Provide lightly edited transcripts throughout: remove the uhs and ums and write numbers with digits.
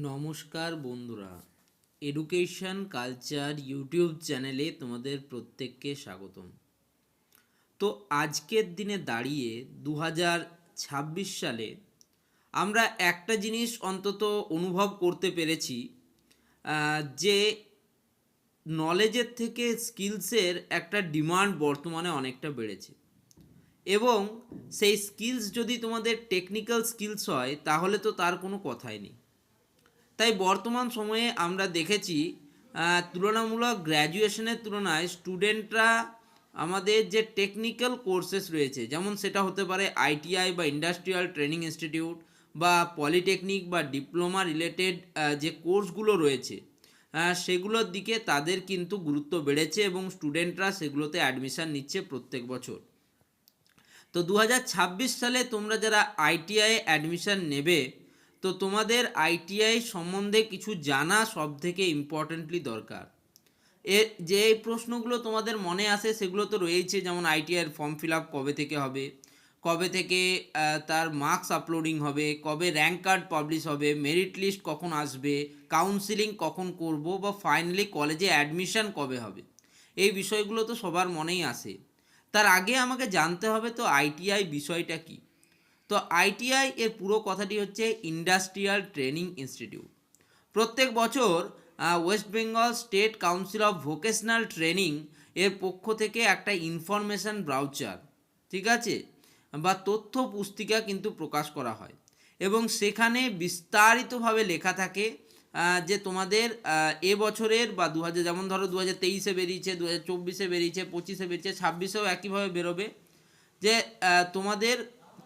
নমস্কার বন্ধুরা, education culture YouTube চ্যানেলে তোমাদের প্রত্যেককে স্বাগতম। তো আজকের দিনে দাঁড়িয়ে 2026 সালে আমরা একটা জিনিস অন্তত অনুভব করতে পেরেছি, যে নলেজের থেকে স্কিলসের একটা ডিমান্ড বর্তমানে অনেকটা বেড়েছে। এবং সেই স্কিলস যদি তোমাদের টেকনিক্যাল স্কিলস হয় তাহলে তো তার কোনো কথাই নেই। তাই বর্তমান সময়ে আমরা দেখেছি তুলনামূলক গ্র্যাজুয়েশনের তুলনায় স্টুডেন্টরা আমাদের যে টেকনিক্যাল কোর্সেস রয়েছে, যেমন সেটা হতে পারে আইটিআই বা ইন্ডাস্ট্রিয়াল ট্রেনিং ইনস্টিটিউট বা পলিটেকনিক বা ডিপ্লোমা রিলেটেড যে কোর্সগুলো রয়েছে, সেগুলোর দিকে তাদের কিন্তু গুরুত্ব বেড়েছে এবং স্টুডেন্টরা সেগুলোতে অ্যাডমিশান নিচ্ছে প্রত্যেক বছর। তো 2026 সালে তোমরা যারা আইটিআই অ্যাডমিশান নেবে, তো তোমাদের আইটিআই সম্বন্ধে কিছু জানা সব থেকে ইম্পর্টেন্টলি দরকার। যে প্রশ্নগুলো তোমাদের মনে আসে সেগুলো তো রয়েছে, যেমন আইটিআইয়ের ফর্ম ফিল আপ কবে থেকে হবে, কবে থেকে তার মার্কস আপলোডিং হবে, কবে র্যাঙ্ক কার্ড পাবলিশ হবে, মেরিট লিস্ট কখন আসবে, কাউন্সিলিং কখন করব, বা ফাইনালি কলেজে অ্যাডমিশন কবে হবে। এই বিষয়গুলো তো সবার মনেই আসে। তার আগে আমাকে জানতে হবে তো আইটিআই বিষয়টা কি। তো আইটিআই এর পুরো কথাটি হচ্ছে ইন্ডাস্ট্রিয়াল ট্রেনিং ইনস্টিটিউট। প্রত্যেক বছর West Bengal state council of vocational training এর পক্ষ থেকে একটা ইনফরমেশান ব্রাউচার, ঠিক আছে, বা তথ্য পুস্তিকা কিন্তু প্রকাশ করা হয় এবং সেখানে বিস্তারিতভাবে লেখা থাকে যে তোমাদের এবছরের বা 2000, যেমন ধরো 2023-এ বেরিয়েছে, 2024-এ বেরিয়েছে, 25-এ বেরিয়েছে, 26-এও একইভাবে বেরোবে, যে তোমাদের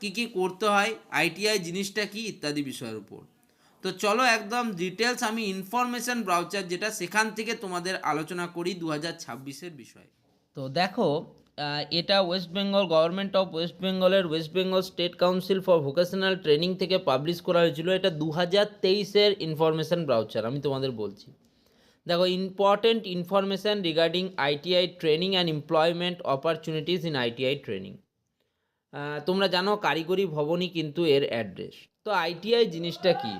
কি কি করতে হয়, আইটিআই জিনিসটা কি ইত্যাদি বিষয়ের উপর। তো চলো একদম ডিটেলস আমি ইনফরমেশন ব্রাউচার যেটা, সেখান থেকে তোমাদের আলোচনা করি 2026-এর বিষয়ে। তো দেখো, এটা West Bengal government of West বেঙ্গলের West Bengal state council for vocational training থেকে পাবলিশ করা হয়েছিল। এটা 2023-এর ইনফরমেশন ব্রাউচার আমি তোমাদের বলছি। দেখো, important information regarding ITI training and employment opportunities in ITI training. তোমরা জানো কারিগরি ভবনই কিন্তু এর অ্যাড্রেস। তো আইটিআই জিনিসটা কি?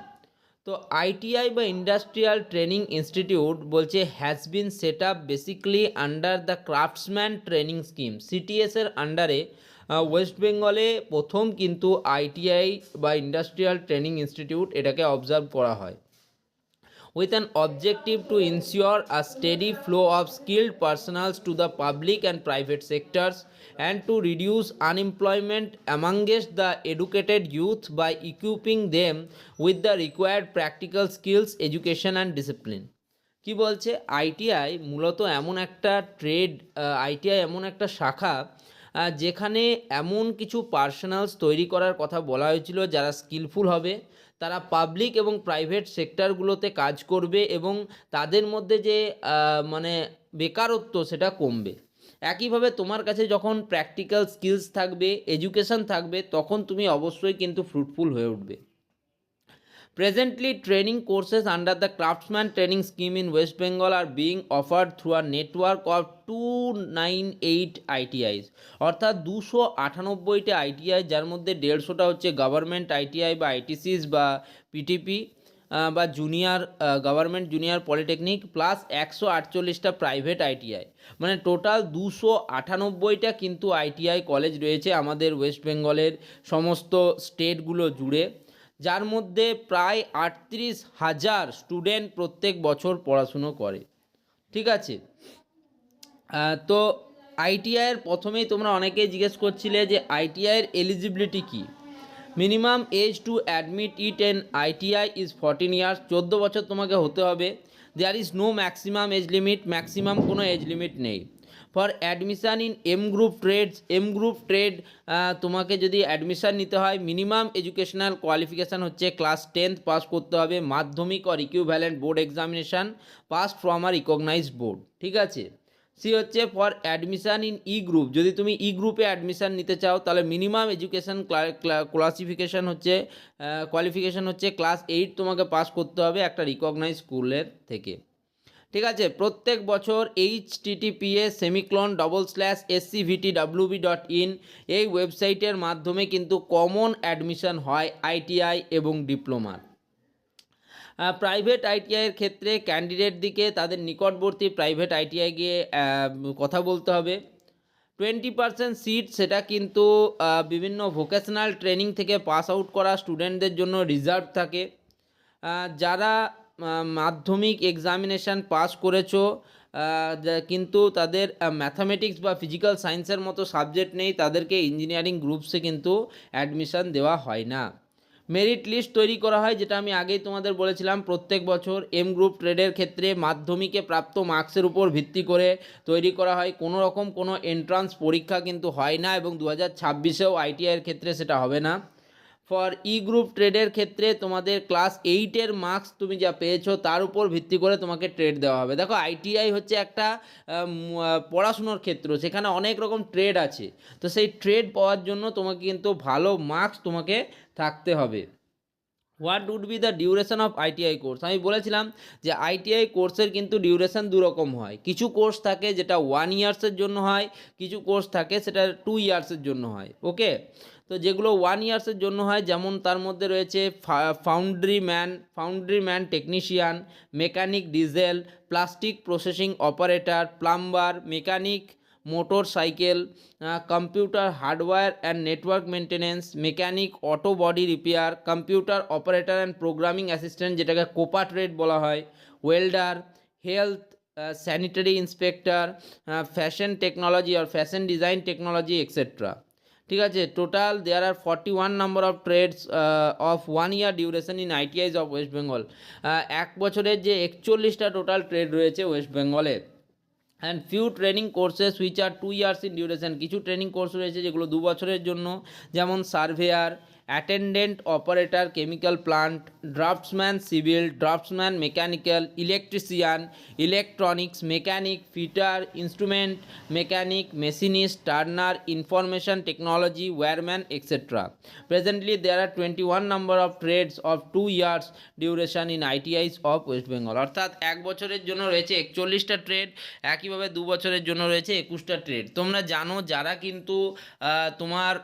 তো আইটিআই বা ইন্ডাস্ট্রিয়াল ট্রেনিং ইনস্টিটিউট বলছে has been set up basically under the craftsman training scheme, সিটিএসের আন্ডারে ওয়েস্ট বেঙ্গলে প্রথম কিন্তু আইটিআই বা ইন্ডাস্ট্রিয়াল ট্রেনিং ইনস্টিটিউট এটাকে অবজার্ভ করা হয়, with an objective to ensure a steady flow of skilled personnel to the public and private sectors and to reduce unemployment amongst the educated youth by equipping them with the required practical skills, education and discipline. কি বলছে, ITI মূলত এমন একটা trade, ITI এমন একটা শাখা যেখানে এমন কিছু পার্সোনালস তৈরি করার কথা বলা হয়েছিল যারা স্কিলফুল হবে, তারা পাবলিক এবং প্রাইভেট সেক্টরগুলোতে কাজ করবে এবং তাদের মধ্যে যে মানে বেকারত্ব সেটা কমবে। একইভাবে তোমার কাছে যখন প্র্যাকটিক্যাল স্কিলস থাকবে, এডুকেশন থাকবে, তখন তুমি অবশ্যই কিন্তু ফ্রুটফুল হয়ে উঠবে। Presently, training courses under the Craftsman Training Scheme in West Bengal are being offered through a network of 298 ITIs, অর্থাৎ 298টা আইটিআই, যার মধ্যে 150টা হচ্ছে গভর্নমেন্ট আইটিআই বা আইটিসিস বা পিটিপি বা junior government junior polytechnic, plus 148টা প্রাইভেট আইটিআই। মানে টোটাল 298টা কিন্তু আইটিআই কলেজ রয়েছে আমাদের ওয়েস্ট বেঙ্গলের সমস্ত স্টেটগুলো জুড়ে, যার মধ্যে প্রায় 38,000 স্টুডেন্ট প্রত্যেক বছর পড়াশুনো করে, ঠিক আছে। তো আইটিআইয়ের প্রথমেই তোমরা অনেকেই জিজ্ঞেস করছিলে যে আইটিআইয়ের এলিজিবিলিটি কী। Minimum age to admit it in ITI is 14 years, 14 বছর তোমাকে হতে হবে। There is no maximum age limit, maximum কোনো এজ লিমিট নেই। For admission in M group trades, M group trade তোমাকে যদি অ্যাডমিশান নিতে হয়, মিনিমাম এডুকেশনাল কোয়ালিফিকেশান হচ্ছে ক্লাস 10th পাস করতে হবে, Madhyamik or equivalent board examination pass from a recognized board, ঠিক আছে। সি হচ্ছে for admission in E group, যদি তুমি ই গ্রুপে অ্যাডমিশান নিতে চাও তাহলে মিনিমাম এডুকেশান কোয়ালিফিকেশান হচ্ছে ক্লাস 8 তোমাকে পাস করতে হবে একটা রিকগনাইজ স্কুলের থেকে, ঠিক আছে। প্রত্যেক বছর https://scvtwb.in এই ওয়েবসাইটের মাধ্যমে কিন্তু কমন অ্যাডমিশন হয় আইটিআই এবং ডিপ্লোমার। প্রাইভেট আইটিআইয়ের ক্ষেত্রে ক্যান্ডিডেট দিকে তাদের নিকটবর্তী প্রাইভেট আইটিআই গিয়ে কথা বলতে হবে। 20% সিট সেটা কিন্তু বিভিন্ন ভোকেশনাল ট্রেনিং থেকে পাস আউট করা স্টুডেন্টদের জন্য রিজার্ভ থাকে। যারা মাধ্যমিক এক্সামিনেশান পাস করেছো কিন্তু তাদের ম্যাথামেটিক্স বা ফিজিক্যাল সায়েন্সের মতো সাবজেক্ট নেই, তাদেরকে ইঞ্জিনিয়ারিং গ্রুপসে কিন্তু অ্যাডমিশান দেওয়া হয় না। মেরিট লিস্ট তৈরি করা হয়, যেটা আমি আগেই তোমাদের বলেছিলাম প্রত্যেক বছর এম গ্রুপ ট্রেডের ক্ষেত্রে মাধ্যমিকে প্রাপ্ত মার্কসের উপর ভিত্তি করে তৈরি করা হয়। কোনো রকম কোনো এন্ট্রান্স পরীক্ষা কিন্তু হয় না, এবং 2026-এও আইটিআইয়ের ক্ষেত্রে সেটা হবে না। ফর ই গ্রুপ ট্রেডের ক্ষেত্রে তোমাদের ক্লাস 8-এর মার্কস তুমি যা পেয়েছো তার উপর ভিত্তি করে তোমাকে ট্রেড দেওয়া হবে। দেখো, আইটিআই হচ্ছে একটা পড়াশুনোর ক্ষেত্র, সেখানে অনেক রকম ট্রেড আছে। তো সেই ট্রেড পাওয়ার জন্য তোমাকে কিন্তু ভালো মার্কস তোমাকে থাকতে হবে। What would be the duration of ITI course? আমি বলেছিলাম যে আইটিআই কোর্সের কিন্তু ডিউরেশন দুরকম হয়। কিছু কোর্স থাকে যেটা 1 ইয়ার্সের জন্য হয়, কিছু কোর্স থাকে সেটা 2 ইয়ার্সের জন্য হয়। ওকে, তো যেগুলো 1 ইয়ার্সের জন্য হয়, যেমন তার মধ্যে রয়েছে foundryman technician, mechanic diesel, plastic processing operator, plumber, mechanic motor cycle, computer hardware and network maintenance, mechanic auto body repair, computer operator and programming assistant যেটাকে কোপা ট্রেড বলা হয়, welder, health sanitary inspector, fashion technology আর fashion design technology etcetera. ঠিক আছে, total there are 41 number of trades of 1 year duration in ITIs of West Bengal. এক বছরের যে 41টা টোটাল ট্রেড রয়েছে ওয়েস্ট বেঙ্গলে। And few training courses which are 2 years in duration. কিছু ট্রেনিং কোর্স রয়েছে যেগুলো 2 বছরের জন্য, যেমন surveyor, attendant operator chemical plant, draftsman civil, draftsman mechanical, electrician, electronics mechanic, fitter, instrument mechanic, machinist, turner, information technology, wireman etcetera. Presently there are 21 number of trades of 2 years duration in ITIs of West Bengal. অর্থাৎ এক বছরের জন্য রয়েছে 41টা trade, একইভাবে 2 বছরের জন্য রয়েছে 21টা trade. তোমরা জানো যারা কিন্তু তোমার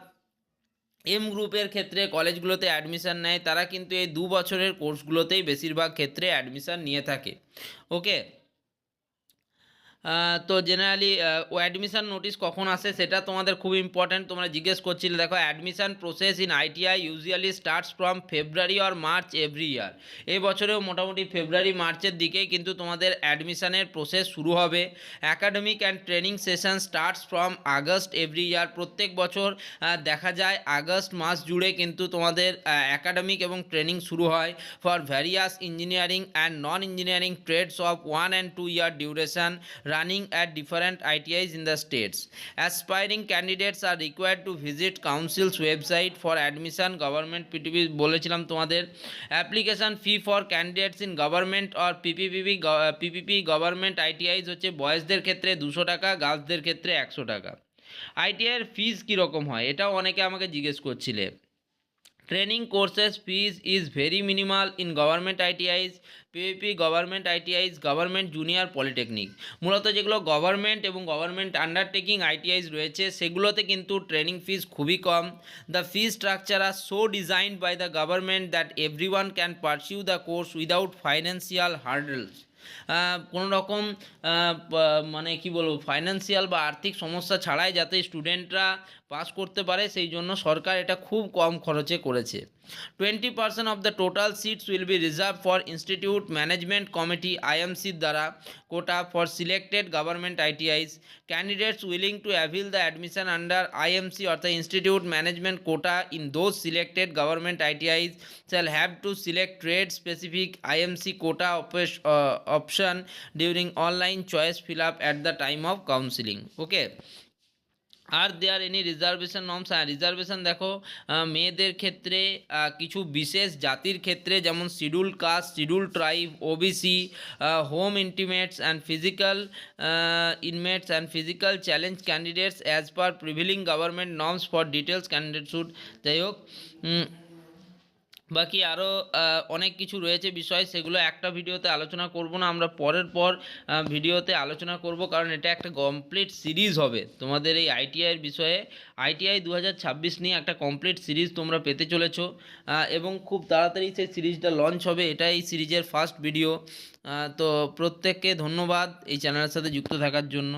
এম গ্রুপের ক্ষেত্রে কলেজগুলোতে অ্যাডমিশান নেয়, তারা কিন্তু এই 2 বছরের কোর্সগুলোতেই বেশিরভাগ ক্ষেত্রে অ্যাডমিশান নিয়ে থাকে। ওকে, তো জেনারেলি অ্যাডমিশান নোটিশ কখন আসে সেটা তোমাদের খুব ইম্পর্ট্যান্ট, তোমরা জিজ্ঞেস করছিলে। দেখো, admission process in ITI usually starts from February or March every year. এই বছরেও মোটামুটি ফেব্রুয়ারি মার্চের দিকেই কিন্তু তোমাদের অ্যাডমিশানের প্রসেস শুরু হবে। Academic and training session starts from August every year. প্রত্যেক বছর দেখা যায় আগস্ট মাস জুড়ে কিন্তু তোমাদের অ্যাকাডেমিক এবং ট্রেনিং শুরু হয় for various engineering and non engineering trades of 1 and 2 year duration running at different ITIs in the states. Aspiring candidates are required to visit council's website for admission. Government PTP বলেছিলাম তোমাদের। Application fee for candidates in government or PPP government ITIs হচ্ছে বয়েজদের ক্ষেত্রে 200 টাকা, গার্লসদের ক্ষেত্রে 100 টাকা। আইটিআইয়ের ফিস কীরকম হয় এটাও অনেকে আমাকে জিজ্ঞেস করছিলে। Training courses fees is very minimal in government ITIs, PPP government ITIs, government junior polytechnic. মূলত যেগুলো গভর্নমেন্ট এবং গভর্নমেন্ট আন্ডারটেকিং আইটিআইস রয়েছে সেগুলোতে কিন্তু ট্রেনিং ফিজ খুবই কম। The fee structure are so designed by the government that everyone can pursue the course without financial hurdles. কোনো রকম মানে কি বলবো, ফাইন্যান্সিয়াল বা আর্থিক সমস্যা ছাড়াই যাতে স্টুডেন্টরা পাস করতে পারে, সেই জন্য সরকার এটা খুব কম খরচে করেছে। 20% of the total seats will be reserve for institute management committee আইএমসির দ্বারা quota for selected government ITIs. Candidates willing to avail the admission under IMC অর্থাৎ institute management quota in those selected government ITIs shall have to select trade specific IMC quota option during online choice fill up at the time of counseling. Okay, are there any reservation norms? হ্যাঁ, reservation দেখো, মেয়েদের ক্ষেত্রে কিছু বিশেষ জাতির ক্ষেত্রে যেমন scheduled caste, scheduled tribe, OBC, home inmates and physical inmates and physical challenge candidates as per prevailing government norms for details candidate should. যাই হোক, বাকি আরও অনেক কিছু রয়েছে বিষয়, সেগুলো একটা ভিডিওতে আলোচনা করব না, আমরা পরের পর ভিডিওতে আলোচনা করব, কারণ এটা একটা কমপ্লিট সিরিজ হবে তোমাদের এই আইটিআইয়ের বিষয়ে। আইটিআই 2026 নিয়ে একটা কমপ্লিট সিরিজ তোমরা পেতে চলেছো, এবং খুব তাড়াতাড়ি সেই সিরিজটা লঞ্চ হবে। এটা এই সিরিজের ফার্স্ট ভিডিও। তো প্রত্যেককে ধন্যবাদ এই চ্যানেলের সাথে যুক্ত থাকার জন্য।